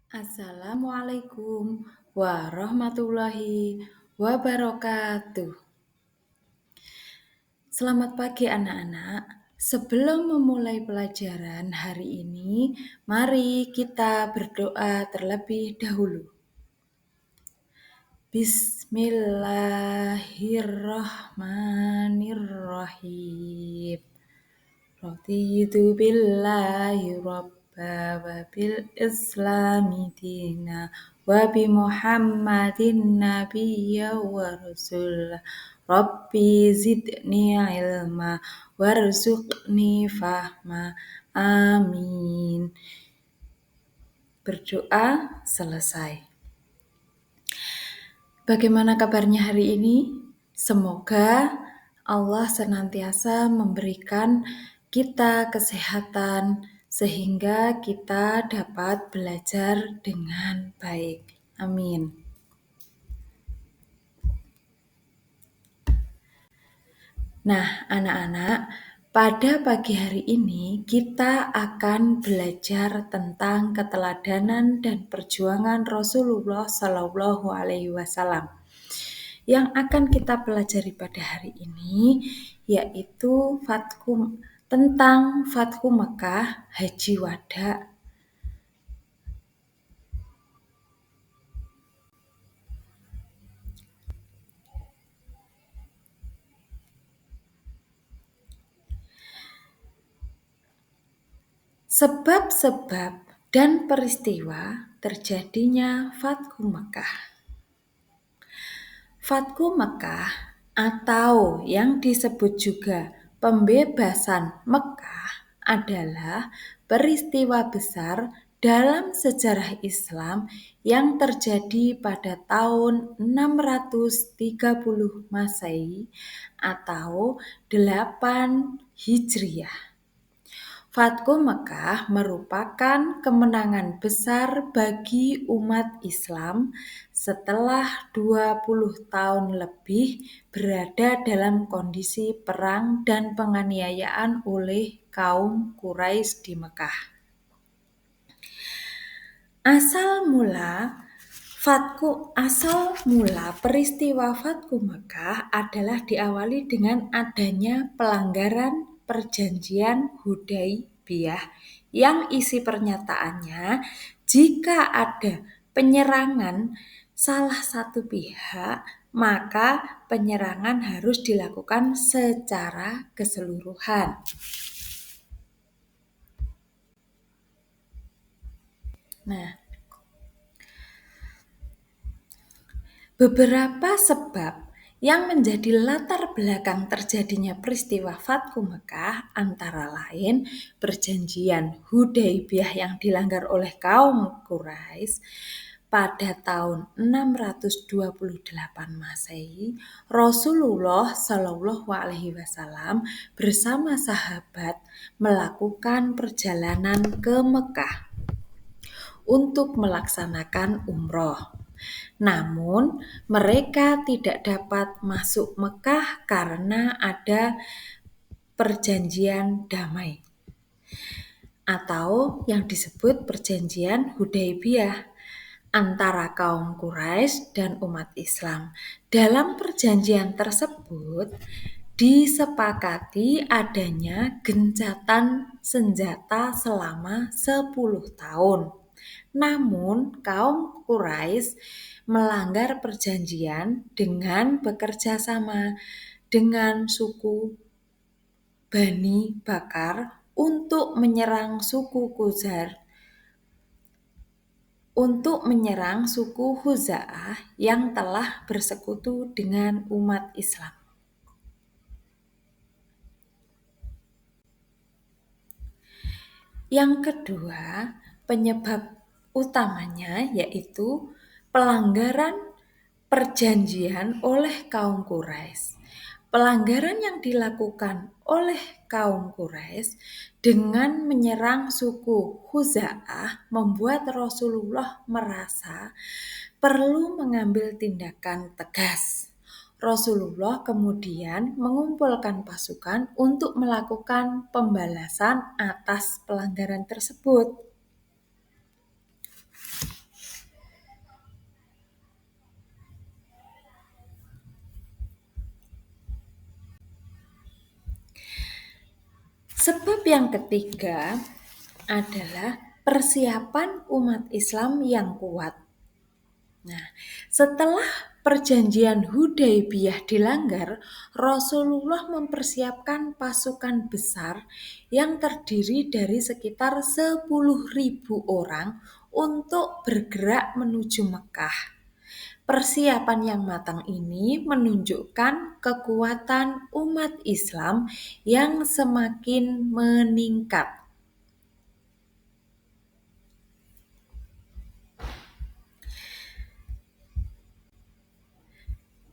Assalamualaikum warahmatullahi wabarakatuh. Selamat pagi anak-anak. Sebelum memulai pelajaran hari ini, mari kita berdoa terlebih dahulu. Bismillahirrahmanirrahim. Raditu billahi rabba wa bil islami dina wa bi muhammadin nabiyya wa rasulah. Rabbi zidni ilma warzuqni fahma. Amin. Berdoa selesai. Bagaimana kabarnya hari ini? Semoga Allah senantiasa memberikan kita kesehatan sehingga kita dapat belajar dengan baik. Amin. Nah, anak-anak, pada pagi hari ini kita akan belajar tentang keteladanan dan perjuangan Rasulullah Shallallahu Alaihi Wasallam. Yang akan kita pelajari pada hari ini yaitu tentang Fathu Mekah, Haji Wada. Sebab-sebab dan peristiwa terjadinya Fathu Mekah. Fathu Mekah atau yang disebut juga pembebasan Mekah adalah peristiwa besar dalam sejarah Islam yang terjadi pada tahun 630 Masehi atau 8 Hijriah. Fathu Mekah merupakan kemenangan besar bagi umat Islam setelah 20 tahun lebih berada dalam kondisi perang dan penganiayaan oleh kaum Quraisy di Mekah. Asal mula peristiwa Fathu Mekah adalah diawali dengan adanya pelanggaran perjanjian Hudaybiyah yang isi pernyataannya jika ada penyerangan salah satu pihak maka penyerangan harus dilakukan secara keseluruhan. Nah, beberapa sebab yang menjadi latar belakang terjadinya peristiwa Fathu Mekah antara lain perjanjian Hudaybiyah yang dilanggar oleh kaum Quraisy pada tahun 628 Masehi. Rasulullah Shallallahu Alaihi Wasallam bersama sahabat melakukan perjalanan ke Mekah untuk melaksanakan umroh. Namun mereka tidak dapat masuk Mekah karena ada perjanjian damai atau yang disebut perjanjian Hudaybiyah antara kaum Quraisy dan umat Islam. Dalam perjanjian tersebut disepakati adanya gencatan senjata selama 10 tahun. Namun kaum Quraisy melanggar perjanjian dengan bekerja sama dengan suku Bani Bakar untuk menyerang suku Khuza'ah yang telah bersekutu dengan umat Islam. Yang kedua, penyebab utamanya yaitu pelanggaran perjanjian oleh kaum Quraisy. Pelanggaran yang dilakukan oleh kaum Quraisy dengan menyerang suku Khuza'ah membuat Rasulullah merasa perlu mengambil tindakan tegas. Rasulullah kemudian mengumpulkan pasukan untuk melakukan pembalasan atas pelanggaran tersebut. Sebab yang ketiga adalah persiapan umat Islam yang kuat. Nah, setelah perjanjian Hudaibiyah dilanggar, Rasulullah mempersiapkan pasukan besar yang terdiri dari sekitar 10.000 orang untuk bergerak menuju Mekah. Persiapan yang matang ini menunjukkan kekuatan umat Islam yang semakin meningkat.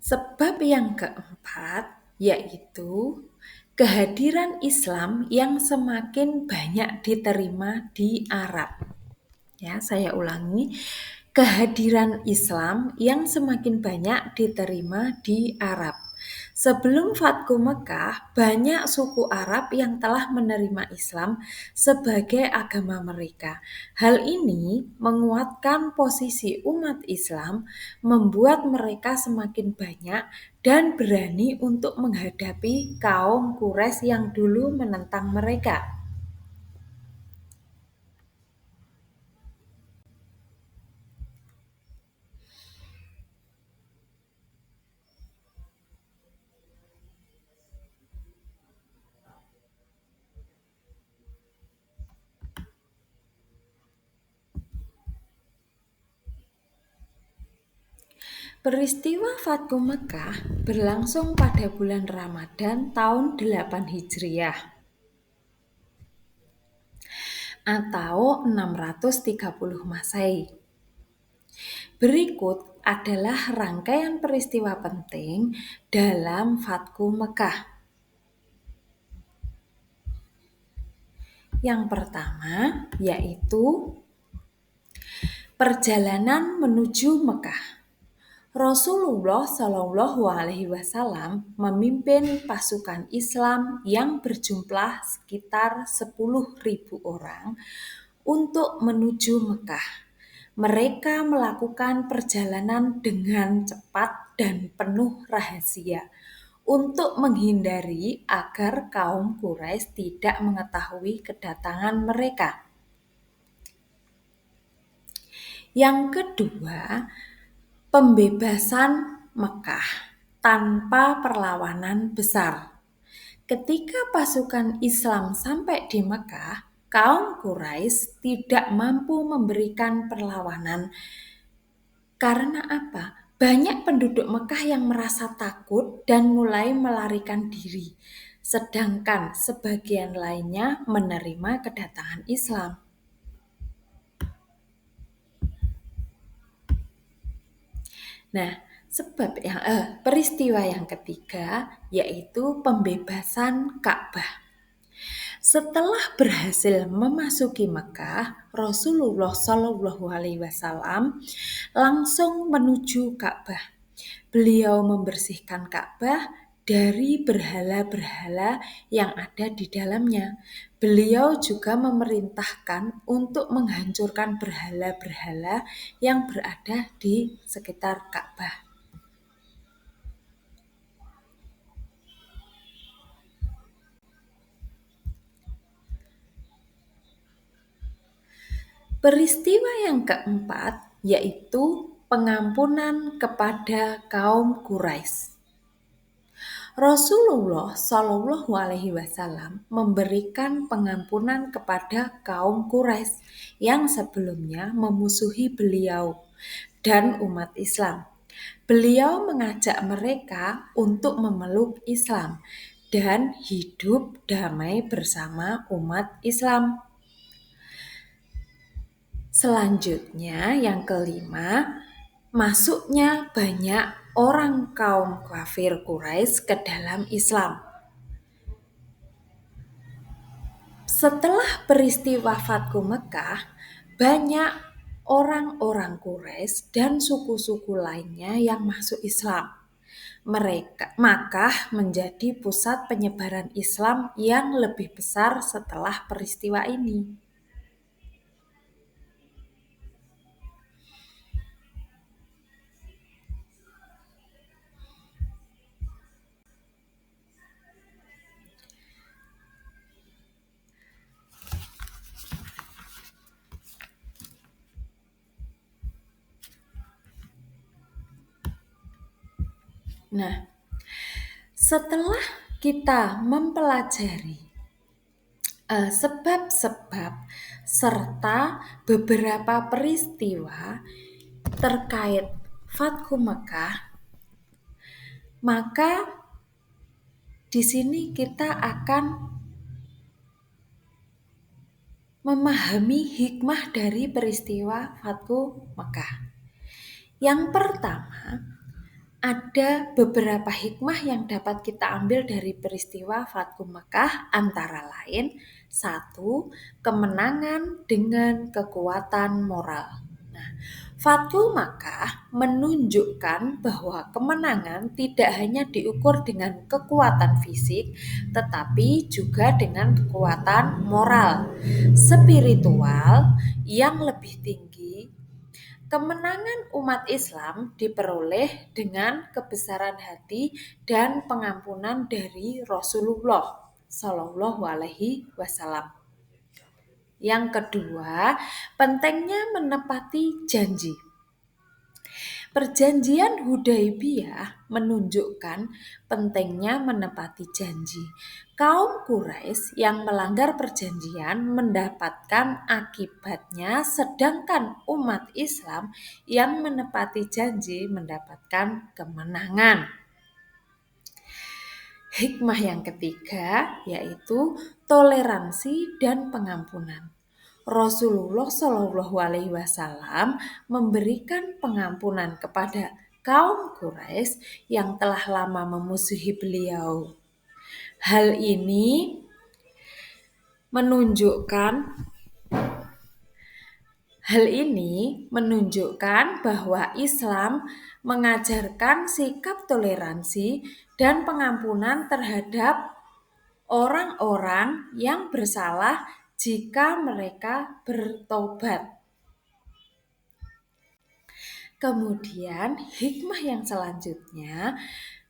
Sebab yang keempat yaitu kehadiran Islam yang semakin banyak diterima di Arab. Ya, saya ulangi. Kehadiran Islam yang semakin banyak diterima di Arab. Sebelum Fatku Mekah, banyak suku Arab yang telah menerima Islam sebagai agama mereka. Hal ini menguatkan posisi umat Islam, membuat mereka semakin banyak dan berani untuk menghadapi kaum Quraisy yang dulu menentang mereka. Peristiwa Fatku Mekah berlangsung pada bulan Ramadan tahun 8 Hijriah atau 630 Masehi. Berikut adalah rangkaian peristiwa penting dalam Fatku Mekah. Yang pertama yaitu perjalanan menuju Mekah. Rasulullah Shallallahu Alaihi Wasallam memimpin pasukan Islam yang berjumlah sekitar 10.000 orang untuk menuju Mekah. Mereka melakukan perjalanan dengan cepat dan penuh rahasia untuk menghindari agar kaum Quraisy tidak mengetahui kedatangan mereka. Yang kedua, pembebasan Mekah tanpa perlawanan besar. Ketika pasukan Islam sampai di Mekah, kaum Quraisy tidak mampu memberikan perlawanan. Karena apa? Banyak penduduk Mekah yang merasa takut dan mulai melarikan diri, sedangkan sebagian lainnya menerima kedatangan Islam. Nah, peristiwa yang ketiga yaitu pembebasan Ka'bah. Setelah berhasil memasuki Mekah, Rasulullah Shallallahu Alaihi Wasallam langsung menuju Ka'bah. Beliau membersihkan Ka'bah dari berhala-berhala yang ada di dalamnya. Beliau juga memerintahkan untuk menghancurkan berhala-berhala yang berada di sekitar Ka'bah. Peristiwa yang keempat yaitu pengampunan kepada kaum Quraisy. Rasulullah Shallallahu Alaihi Wasallam memberikan pengampunan kepada kaum Quraisy yang sebelumnya memusuhi beliau dan umat Islam. Beliau mengajak mereka untuk memeluk Islam dan hidup damai bersama umat Islam. Selanjutnya, yang kelima, masuknya banyak orang kaum kafir Quraisy ke dalam Islam. Setelah peristiwa Fatku Mekah, banyak orang-orang Quraisy dan suku-suku lainnya yang masuk Islam. Makkah menjadi pusat penyebaran Islam yang lebih besar setelah peristiwa ini. Nah, setelah kita mempelajari sebab-sebab serta beberapa peristiwa terkait Fathu Mekah, maka di sini kita akan memahami hikmah dari peristiwa Fathu Mekah. Yang pertama, ada beberapa hikmah yang dapat kita ambil dari peristiwa Fathu Mekah, antara lain: satu, kemenangan dengan kekuatan moral. Nah, Fathu Mekah menunjukkan bahwa kemenangan tidak hanya diukur dengan kekuatan fisik, tetapi juga dengan kekuatan moral, spiritual yang lebih tinggi. Kemenangan umat Islam diperoleh dengan kebesaran hati dan pengampunan dari Rasulullah Shallallahu Alaihi Wasallam. Yang kedua, pentingnya menepati janji. Perjanjian Hudaibiyah menunjukkan pentingnya menepati janji. Kaum Quraisy yang melanggar perjanjian mendapatkan akibatnya, sedangkan umat Islam yang menepati janji mendapatkan kemenangan. Hikmah yang ketiga yaitu toleransi dan pengampunan. Rasulullah Shallallahu Alaihi Wasallam memberikan pengampunan kepada kaum Quraisy yang telah lama memusuhi beliau. Hal ini menunjukkan bahwa Islam mengajarkan sikap toleransi dan pengampunan terhadap orang-orang yang bersalah jika mereka bertobat. Kemudian hikmah yang selanjutnya,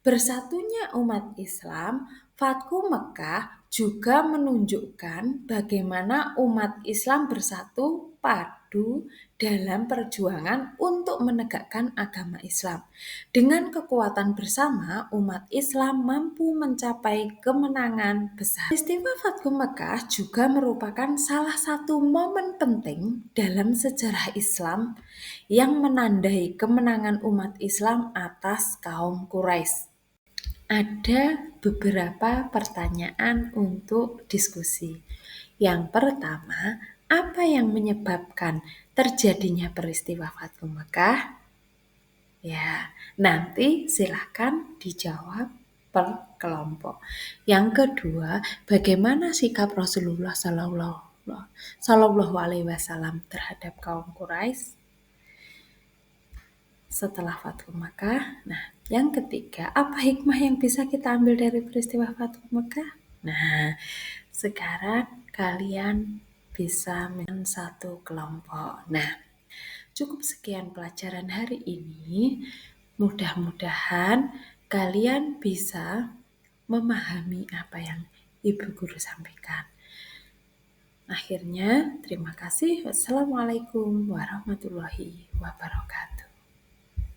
bersatunya umat Islam. Fathu Mekah juga menunjukkan bagaimana umat Islam bersatu padu dalam perjuangan untuk menegakkan agama Islam. Dengan kekuatan bersama, umat Islam mampu mencapai kemenangan besar. Peristiwa Fathu Mekah juga merupakan salah satu momen penting dalam sejarah Islam yang menandai kemenangan umat Islam atas kaum Quraisy. Ada beberapa pertanyaan untuk diskusi. Yang pertama, apa yang menyebabkan terjadinya peristiwa Fathu Mekah? Ya, nanti silakan dijawab per kelompok. Yang kedua, bagaimana sikap Rasulullah Shallallahu Alaihi Wasallam terhadap kaum Quraisy setelah Fathu Mekah? Nah, yang ketiga, apa hikmah yang bisa kita ambil dari peristiwa Fathu Mekah? Nah, sekarang kalian bisa satu kelompok. Nah, cukup sekian pelajaran hari ini. Mudah-mudahan kalian bisa memahami apa yang Ibu Guru sampaikan. Akhirnya, terima kasih. Wassalamualaikum warahmatullahi wabarakatuh.